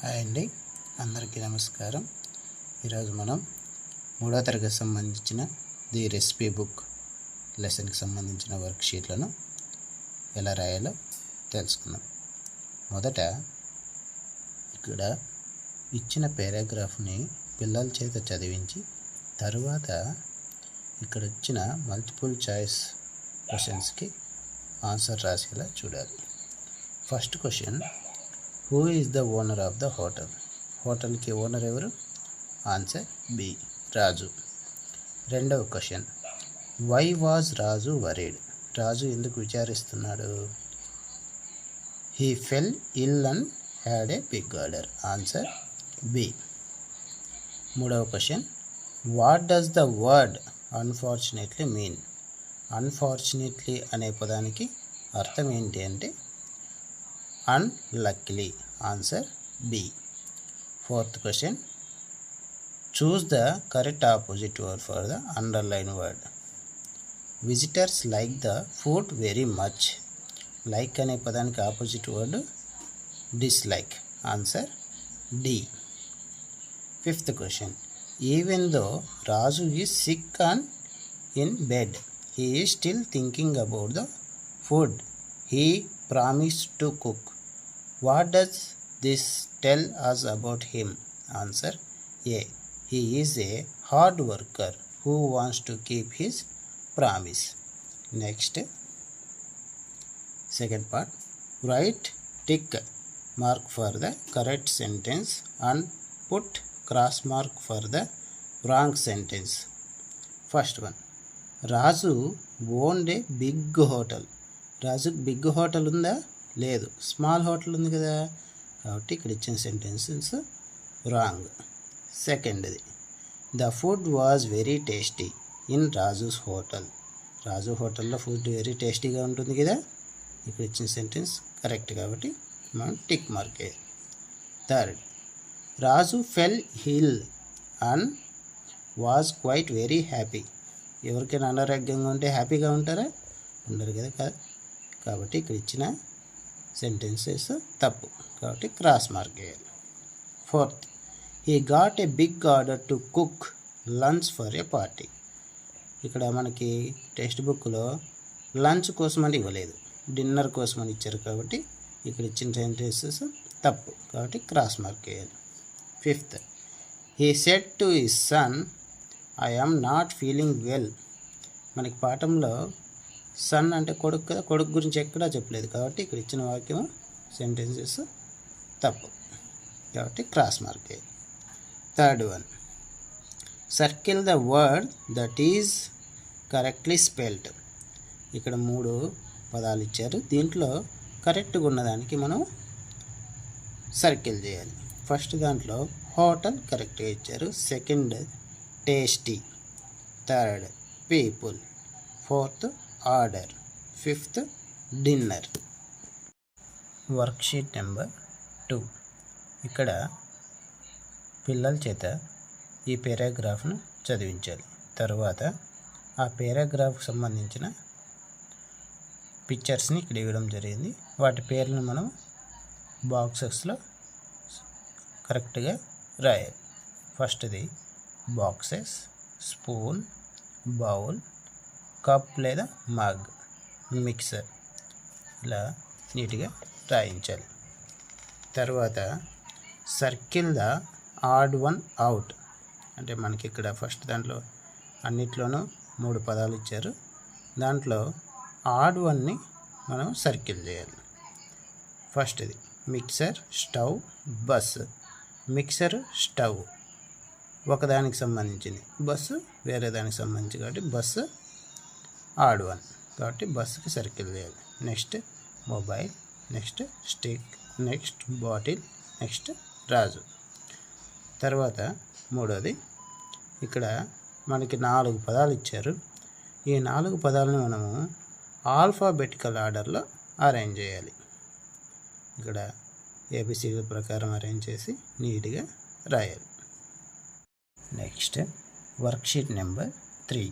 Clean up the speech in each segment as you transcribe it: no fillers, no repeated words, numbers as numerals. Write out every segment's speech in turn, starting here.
Hi అండి, అందరికీ నమస్కారం. ఈరోజు మనం 3వ తరగతి సంబంధించిన ది రెసిపీ బుక్ లెసన్కి సంబంధించిన వర్క్షీట్లను ఎలా రాయాలో తెలుసుకుందాం. మొదట ఇక్కడ ఇచ్చిన పారాగ్రాఫ్ని పిల్లల చేత చదివించి తరువాత ఇక్కడ ఇచ్చిన మల్టిపుల్ చాయిస్ క్వశ్చన్స్కి ఆన్సర్ రాసేలా చూడాలి. First question, who is the owner of the hotel? హోటల్కి ఓనర్ ఎవరు? Answer B, Raju. రెండవ question, why was Raju worried? Raju ఎందుకు విచారిస్తున్నాడు? He fell ill and had a big order. Answer B. మూడవ question, what does the word unfortunately mean? Unfortunately అనే పదానికి అర్థం ఏంటి అంటే unluckily. Answer B. Fourth question, choose the correct opposite word for the underlined word. Visitors like the food very much. Like అనే పదానికి opposite word dislike. Answer D. Fifth question, even though Raju is sick and in bed, he is still thinking about the food he promised to cook. What does this tell us about him? Answer A. He is a hard worker who wants to keep his promise. Next, second part, write tick mark for the correct sentence and put cross mark for the wrong sentence. First one, Raju owned a big hotel. రాజుకి big hotel ఉందా? లేదు, small hotel ఉంది కదా, కాబట్టి ఇక్కడ ఇచ్చిన sentences wrong. సెకండ్ది, the food was very tasty in Raju's hotel. Raju హోటల్లో ఫుడ్ వెరీ టేస్టీగా ఉంటుంది కదా, ఇక్కడ ఇచ్చిన సెంటెన్స్ కరెక్ట్ కాబట్టి మనం టిక్ మార్క్ వేయాలి. Third, Raju fell hill and was quite very happy. ఎవరికైనా అనారోగ్యంగా ఉంటే హ్యాపీగా ఉంటారా? ఉండరు కదా, కాబట్టి ఇక్కడ ఇచ్చిన సెంటెన్సెస్ తప్పు కాబట్టి క్రాస్ మార్క్ వేయాలి. Fourth, he got a big order to cook lunch for a party. ఇక్కడ మనకి టెక్స్ట్ బుక్లో లంచ్ కోసం అని ఇవ్వలేదు, డిన్నర్ కోసం అని ఇచ్చారు కాబట్టి ఇక్కడ ఇచ్చిన సెంటెన్సెస్ తప్పు కాబట్టి క్రాస్ మార్క్ వేయాలి. Fifth, he said to his son I am not feeling well. మనకి పాఠంలో సన్ అంటే కొడుకు కదా, కొడుకు గురించి ఎక్కడా చెప్పలేదు కాబట్టి ఇక్కడ ఇచ్చిన వాక్యం సెంటెన్సెస్ తప్పు కాబట్టి క్రాస్ మార్క్ వేయాలి. Third one, circle the word that is correctly spelled. ఇక్కడ 3 పదాలు ఇచ్చారు, దీంట్లో కరెక్ట్గా ఉన్నదానికి మనం సర్కిల్ చేయాలి. ఫస్ట్ దాంట్లో హోటల్ కరెక్ట్గా ఇచ్చారు, second tasty, third people, fourth order, fifth dinner. Worksheet number 2. ఇక్కడ పిల్లల చేత ఈ పారాగ్రాఫ్ను చదివించాలి. తర్వాత ఆ పారాగ్రాఫ్కి సంబంధించిన పిక్చర్స్ని ఇక్కడ ఇవ్వడం జరిగింది, వాటి పేర్లను మనం బాక్సెస్లో కరెక్ట్గా రాయాలి. ఫస్ట్ది బాక్సెస్, స్పూన్, బౌల్, కప్ లేదా మగ్, మిక్సర్, ఇలా నీట్గా రాయించాలి. తర్వాత circle the odd one out. అంటే మనకి ఇక్కడ ఫస్ట్ దాంట్లో అన్నిట్లోనూ 3 పదాలు ఇచ్చారు, దాంట్లో ఆడ్ వన్ని మనం సర్కిల్ చేయాలి. ఫస్ట్ది mixer, stove, bus. Mixer stove ఒకదానికి సంబంధించింది, బస్సు వేరే దానికి సంబంధించి కాబట్టి బస్సు ఆడ్ వన్ కాబట్టి బస్సుకి సర్కిల్ చేయాలి. Next mobile, next stick, next bottle, next Raju. తర్వాత మూడోది, ఇక్కడ మనకి 4 పదాలు ఇచ్చారు, ఈ 4 పదాలను మనము ఆల్ఫాబెటికల్ ఆర్డర్లో అరేంజ్ చేయాలి. ఇక్కడ ఏబిసిడి ప్రకారం అరేంజ్ చేసి నీట్గా రాయాలి. Next worksheet number 3.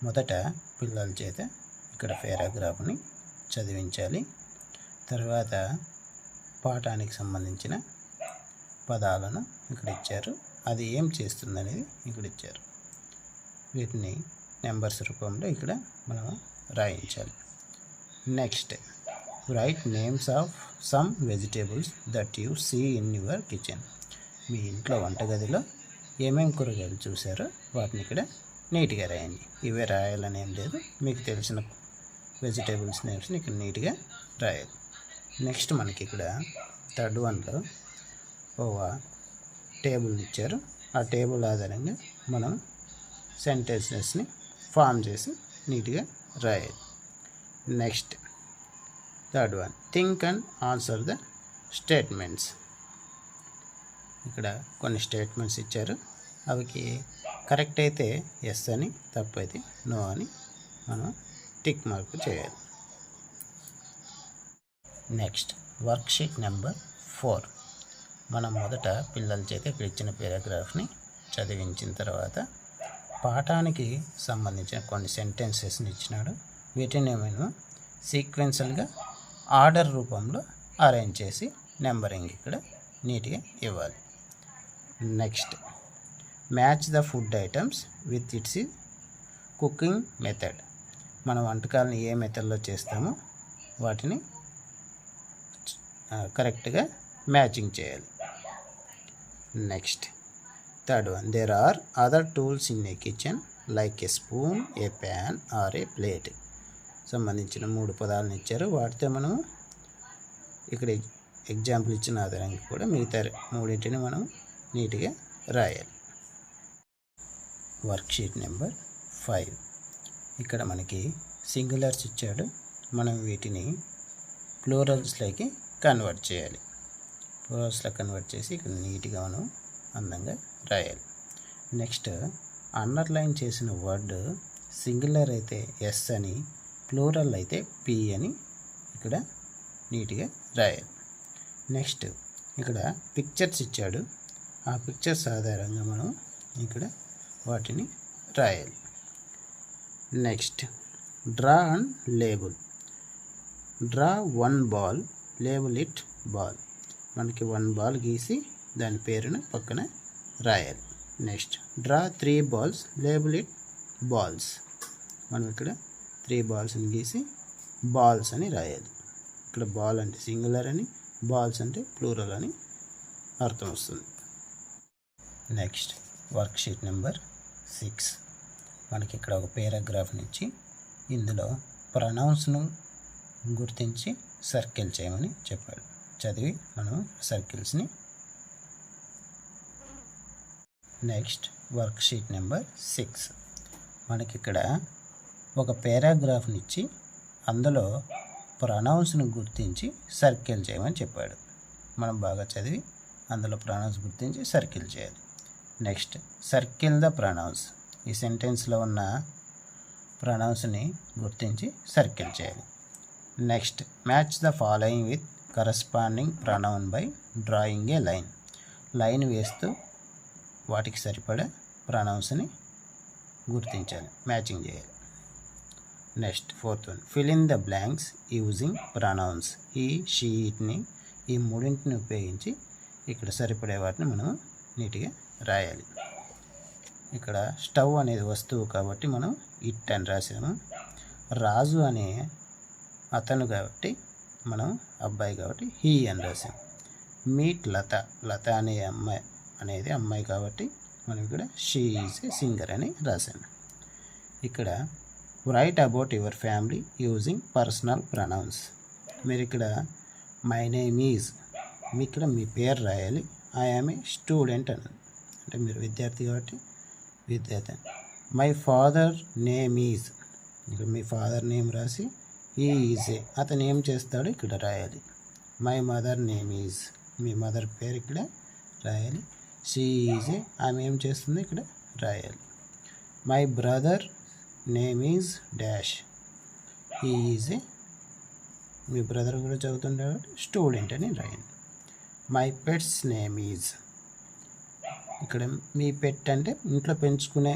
మొదట పిల్లల చేత ఇక్కడ పారాగ్రాఫ్ని చదివించాలి. తర్వాత పాఠానికి సంబంధించిన పదాలను ఇక్కడ ఇచ్చారు. అది ఏం చేస్తుంది అనేది ఇక్కడ ఇచ్చారు. వీటిని నెంబర్స్ రూపంలో ఇక్కడ మనం రాయించాలి. Next, write names of some vegetables that you see in your kitchen. మీ ఇంట్లో వంటగదిలో ఏమేమి కూరగాయలు చూసారో వాటిని ఇక్కడ నీట్గా రాయండి. ఇవే రాయాలని ఏం లేదు, మీకు తెలిసిన వెజిటేబుల్స్ నేమ్స్ని ఇక్కడ నీట్గా రాయాలి. నెక్స్ట్ మనకి ఇక్కడ థర్డ్ వన్లో ఒక టేబుల్ ఇచ్చారు. ఆ టేబుల్ ఆధారంగా మనం సెంటెన్సెస్ని ఫామ్ చేసి నీట్గా రాయాలి. Next third one, think and answer the statements. ఇక్కడ కొన్ని స్టేట్మెంట్స్ ఇచ్చారు. అవికి కరెక్ట్ అయితే ఎస్ అని, తప్పు అయితే నో అని మనం టిక్ మార్క్ చేయాలి. Next worksheet number 4. మనం మొదట పిల్లల చేత ఇక్కడ ఇచ్చిన పారాగ్రాఫ్ని చదివించిన తర్వాత పాఠానికి సంబంధించిన కొన్ని సెంటెన్సెస్ని ఇచ్చినాడు. వీటిని మనం సీక్వెన్షియల్గా ఆర్డర్ రూపంలో అరేంజ్ చేసి నెంబరింగ్ ఇక్కడ నీట్గా ఇవ్వాలి. Next, match the food items with its cooking method. మన వంటకాలను ఏ మెథడ్లో చేస్తామో వాటిని కరెక్ట్గా మ్యాచింగ్ చేయాలి. Next third one, there are other tools in a kitchen like a spoon, a pan or a plate. సంబంధించిన 3 పదాలను ఇచ్చారు. వాటితో మనము ఇక్కడ ఎగ్జాంపుల్ ఇచ్చిన ఆధారంగా కూడా మిగతా 3 మనం నీట్గా రాయాలి. Worksheet number 5. ఇక్కడ మనకి సింగులర్స్ ఇచ్చాడు. మనం వీటిని ప్లూరల్స్లోకి కన్వర్ట్ చేయాలి. ప్లూరల్స్లో కన్వర్ట్ చేసి ఇక్కడ నీట్గా మనం అందంగా రాయాలి. నెక్స్ట్, అండర్లైన్ చేసిన వర్డ్ సింగులర్ అయితే ఎస్ అని, ప్లూరల్ అయితే పి అని ఇక్కడ నీట్గా రాయాలి. నెక్స్ట్, ఇక్కడ పిక్చర్స్ ఇచ్చాడు. ఆ పిక్చర్స్ ఆధారంగా మనం ఇక్కడ వాటిని రాయాలి. Next, draw and label. Draw 1 ball, label it ball. మనకి 1 బాల్ గీసి దాని పేరును పక్కన రాయాలి. Next, draw 3 balls, label it balls. మనం ఇక్కడ 3 బాల్స్ని గీసి బాల్స్ అని రాయాలి. ఇక్కడ బాల్ అంటే సింగులర్ అని, బాల్స్ అంటే ప్లూరల్ అని అర్థం వస్తుంది. Next worksheet number 6. మనకి ఇక్కడ ఒక పారాగ్రాఫ్ని ఇచ్చి ఇందులో ప్రొనౌన్స్ను గుర్తించి సర్కిల్ చేయమని చెప్పాడు. చదివి మనం సర్కిల్స్ని. Next worksheet number 6. మనకి ఇక్కడ ఒక పారాగ్రాఫ్ని ఇచ్చి అందులో ప్రొనౌన్స్ను గుర్తించి సర్కిల్ చేయమని చెప్పాడు. మనం బాగా చదివి అందులో ప్రొనౌన్స్ గుర్తించి సర్కిల్ చేయాలి. Next, circle the pronouns. ఈ సెంటెన్స్లో ఉన్న ప్రొనౌన్స్ని గుర్తించి సర్కిల్ చేయాలి. Next, match the following with corresponding pronoun by drawing a line. Line వేస్తూ వాటికి సరిపడే ప్రొనౌన్స్ని గుర్తించాలి, మ్యాచింగ్ చేయాలి. Next fourth one, fill in the blanks using pronouns. He, she, ఇట్ని ఈ 3 ఉపయోగించి ఇక్కడ సరిపడే వాటిని మనం నీట్గా రాయాలి. ఇక్కడ స్టవ్ అనేది వస్తువు కాబట్టి మనం ఇట్ అని రాసాము. రాజు అనే అతను కాబట్టి మనం అబ్బాయి కాబట్టి హీ అని రాసాము. మీట్ లత, లత అనే అమ్మాయి అనేది అమ్మాయి కాబట్టి మనం ఇక్కడ షీ ఈజ్ ఏ సింగర్ అని రాసాము. ఇక్కడ write about your family using personal pronouns. మీరు ఇక్కడ మై నేమ్ ఈజ్, మీ ఇక్కడ మీ పేరు రాయాలి. ఐ యామ్ ఏ స్టూడెంట్ అని, అంటే మీరు విద్యార్థి కాబట్టి విద్యార్థి. మై ఫాదర్ నేమ్ ఈజ్, ఇక్కడ మీ ఫాదర్ నేమ్ రాసి ఈ ఈజ్ ఏ, అతను ఏం చేస్తాడో ఇక్కడ రాయాలి. My mother name is, me mother పేరు ఇక్కడ రాయాలి. షీ ఈజ్ ఏ, ఆమె ఏం చేస్తుందో ఇక్కడ రాయాలి. My brother name is dash, he is a, me brother కూడా చదువుతుంటాడు స్టూడెంట్ అని రాయండి. మై పెట్స్ నేమ్ ఈజ్, ఇక్కడ మీ పెట్ అంటే ఇంట్లో పెంచుకునే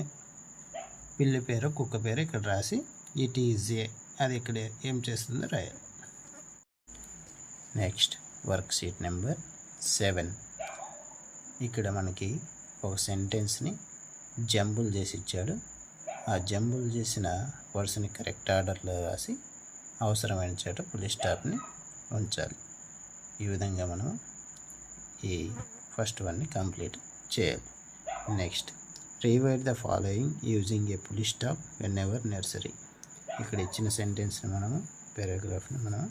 పిల్లి పేరు కుక్క పేరు ఇక్కడ రాసి ఇట్ ఈజ్ ఏ, అది ఇక్కడ ఏం చేస్తుందో రాయాలి. Next work sheet number 7. ఇక్కడ మనకి ఒక సెంటెన్స్ని జంబుల్ చేసి ఇచ్చాడు. ఆ జంబుల్ చేసిన వర్డ్స్ని కరెక్ట్ ఆర్డర్లో రాసి అవసరమైన చోట ఫుల్ స్టాప్ని ఉంచాలి. ఈ విధంగా మనం ఈ ఫస్ట్ వన్ని కంప్లీట్ చేయాలి. Next, rewrite the following using a full stop when ever necessary. ఇక్కడ ఇచ్చిన సెంటెన్స్ని మనము పారాగ్రాఫ్ని మనం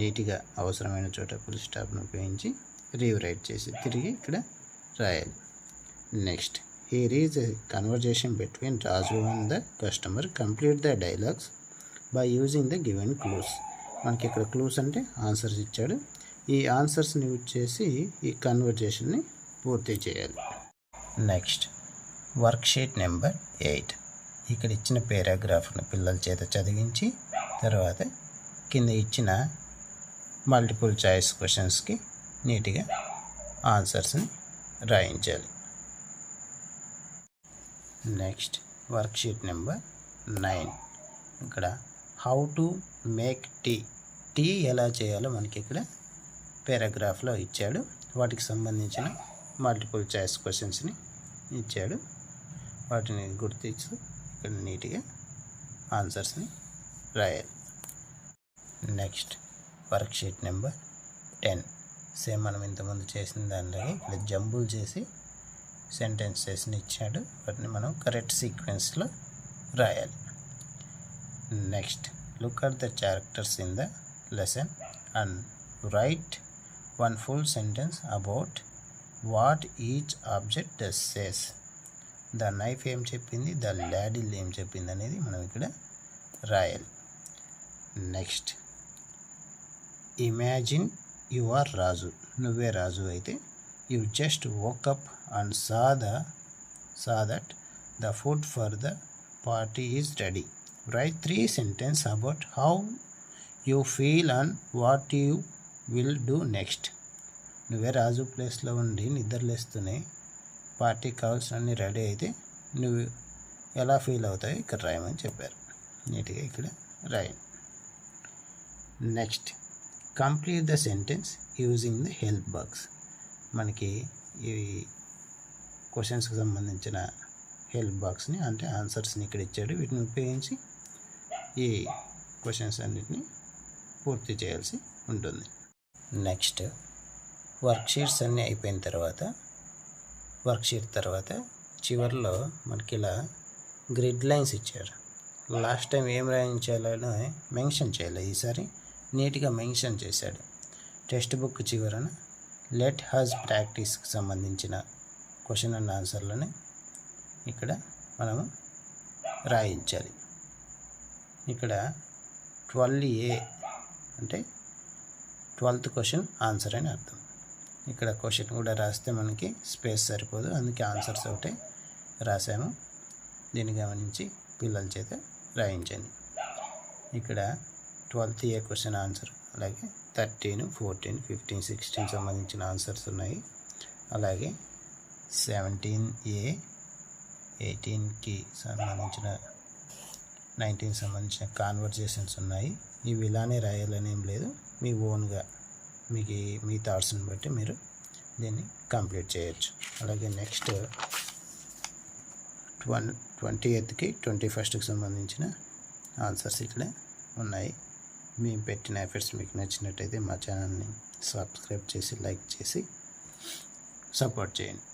నీట్గా అవసరమైన చోట ఫుల్ స్టాప్ను ఉపయోగించి రీరైట్ చేసి తిరిగి ఇక్కడ రాయాలి. Next, here is a conversation between Raju and the customer. Complete the dialogues by using the given clues. మనకి ఇక్కడ క్లూస్ అంటే ఆన్సర్స్ ఇచ్చాడు. ఈ ఆన్సర్స్ని యూజ్ చేసి ఈ కన్వర్జేషన్ని పూర్తి చేయాలి. Next, worksheet number 8. ఇక్కడ ఇచ్చిన పారాగ్రాఫ్ను పిల్లల చేత చదివించి తర్వాత కింద ఇచ్చిన మల్టిపుల్ చాయిస్ క్వశ్చన్స్కి నీట్గా ఆన్సర్స్ని రాయించాలి. Next, worksheet number 9. ఇక్కడ how to make tea. Tea ఎలా చేయాలో మనకి ఇక్కడ పారాగ్రాఫ్లో ఇచ్చాడు. వాటికి సంబంధించిన మల్టిపుల్ చాయిస్ క్వశ్చన్స్ని ఇచ్చాడు. వాటిని గుర్తించి ఇక్కడ నీట్గా ఆన్సర్స్ని రాయాలి. Next, worksheet number 10. సేమ్ మనం ఇంతకుముందు చేసిన దానిలాగే ఇక్కడ జంబుల్ చేసి సెంటెన్సెస్ని ఇచ్చాడు. వాటిని మనం కరెక్ట్ సీక్వెన్స్లో రాయాలి. Next, look at the characters in the lesson and right one full sentence about what each object says. The knife ఏం చెప్పింది, ద ల్యాడిల్ ఏం చెప్పింది అనేది మనం ఇక్కడ రాయాలి. నెక్స్ట్, ఇమాజిన్ యు ఆర్ రాజు. నువ్వే రాజు అయితే you just woke up and saw that the food for the party is ready. Right 3 sentences about how you feel and what you will do next. నువ్వే రాజు ప్లేస్లో ఉండి నిద్రలేస్తూనే పార్టీకి కావాల్సినన్ని రెడీ అయితే నువ్వు ఎలా ఫీల్ అవుతాయో ఇక్కడ రాయమని చెప్పారు. నీట్గా ఇక్కడ రాయండి. Next, complete the sentence using the help box. మనకి ఈ క్వశ్చన్స్కి సంబంధించిన హెల్ప్ బాక్స్ని అంటే ఆన్సర్స్ని ఇక్కడ ఇచ్చాడు. వీటిని ఉపయోగించి ఈ క్వశ్చన్స్ అన్నిటిని పూర్తి చేయాల్సి ఉంటుంది. నెక్స్ట్, వర్క్షీట్స్ అన్నీ అయిపోయిన తర్వాత వర్క్షీట్ తర్వాత చివరిలో మనకి ఇలా గ్రిడ్ లైన్స్ ఇచ్చారు. లాస్ట్ టైం ఏం రాయించాలని మెన్షన్ చేయాలి. ఈసారి నీట్గా మెన్షన్ చేశాడు. టెక్స్ట్ బుక్ చివరన లెట్ హజ్ ప్రాక్టీస్కి సంబంధించిన క్వశ్చన్ అండ్ ఆన్సర్లని ఇక్కడ మనము రాయించాలి. ఇక్కడ 12A అంటే 12th క్వశ్చన్ ఆన్సర్ అని అర్థం. ఇక్కడ క్వశ్చన్ కూడా రాస్తే మనకి స్పేస్ సరిపోదు, అందుకే ఆన్సర్స్ ఒకటే రాసాము. దీన్ని గమనించి పిల్లల చేత రాయించండి. ఇక్కడ 12A క్వశ్చన్ ఆన్సర్, అలాగే 13, 14, 15, 16 సంబంధించిన ఆన్సర్స్ ఉన్నాయి. అలాగే 17A, 18కి సంబంధించిన 19 సంబంధించిన కాన్వర్జేషన్స్ ఉన్నాయి. ఇవి ఇలానే రాయాలని ఏం లేదు, మీ ఓన్గా మీకు మీ థాట్స్ని బట్టి మీరు దీన్ని కంప్లీట్ చేయొచ్చు. అలాగే నెక్స్ట్ 20th, 21st సంబంధించిన ఆన్సర్స్ ఇక్కడే ఉన్నాయి. మేము పెట్టిన ఎఫర్ట్స్ మీకు నచ్చినట్టయితే మా ఛానల్ని సబ్స్క్రైబ్ చేసి లైక్ చేసి సపోర్ట్ చేయండి.